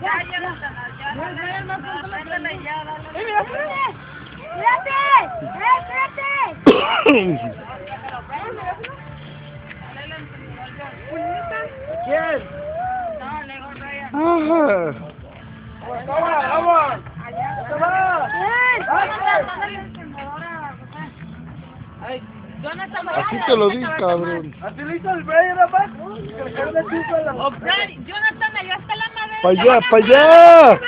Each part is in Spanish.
Ya, dale, ya, dale. ¿Quién? Dale, Ryan. Ajá. ¡Vamos! ¡Se va! Así te lo di, cabrón. ¿Así le hizo el Brian, rapaz? Jonathan, allá está la madera. ¡Pa' allá, pa' allá!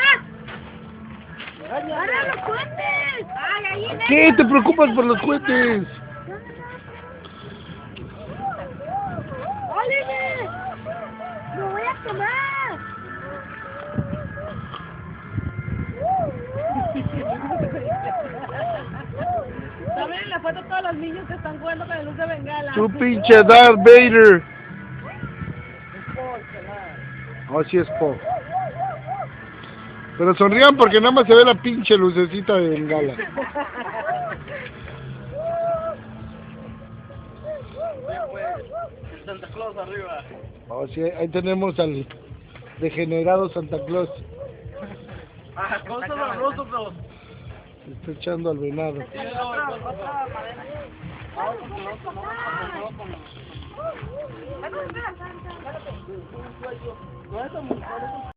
¡Ahora los cohetes! ¡Ay, ahí! ¿Qué te preocupas por los cohetes? ¡Oliver! ¡Me voy a quemar! ¿Saben en la foto todos los niños que están jugando con la luz de bengala? Tu pinche Darth Vader. Oh, sí es Paul. Pero sonrían porque nada más se ve la pinche lucecita de bengala. Santa Claus arriba. Oh, sí, ahí tenemos al degenerado Santa Claus. Ah, con los otros. Está echando al venado. Otra madera.